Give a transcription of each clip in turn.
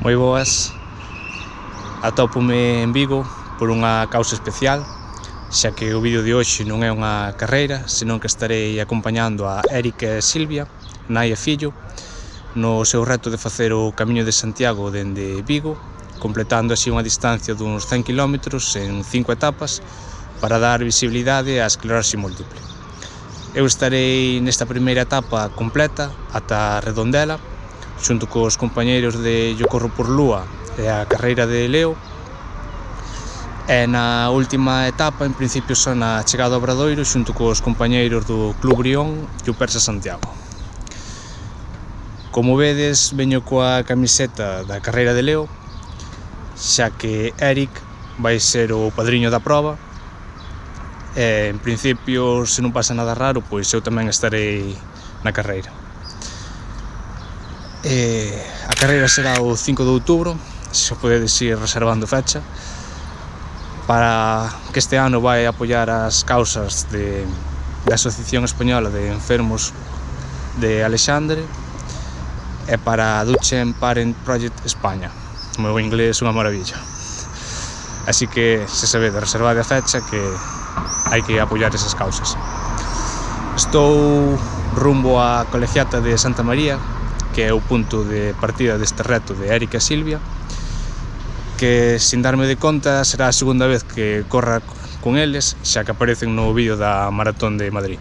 Moi boas, atópome en Vigo por unha causa especial, xa que o vídeo de hoxe non é unha carreira, senón que estarei acompañando a Eric e Silvia, nai e fillo, no seu reto de facer o Camiño de Santiago dende Vigo, completando así unha distancia duns 100 km en 5 etapas para dar visibilidade á esclerose múltiple. Eu estarei nesta primeira etapa completa ata Redondela, xunto cos compañeiros de Yo Corro por Lúa e a carreira de Leo, e na última etapa, en principio, son a chegada ao Obradoiro xunto cos compañeiros do Club Brión e o Persa Santiago. Como vedes, veño coa camiseta da carreira de Leo, xa que Eric vai ser o padriño da proba, e, en principio, se non pasa nada raro, pois eu tamén estarei na carreira. A carreira será o 5 de outubro, xa podedes ir reservando fecha, para que este ano vai apoiar as causas da Asociación Española de Enfermos de Alexandre e para a Duchenne Parent Project España. O meu inglés é unha maravilla. Así que, se sabedes, reservade a fecha, que hai que apoiar esas causas. Estou rumbo á Colegiata de Santa María, que é o punto de partida deste reto de Eric e Silvia, que, sin darme de conta, será a segunda vez que corra con eles, xa que aparecen no vídeo da Maratón de Madrid.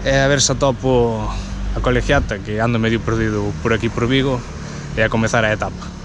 E a ver se atopo a Colegiata, que ando medio perdido por aquí por Vigo, e a comezar a etapa.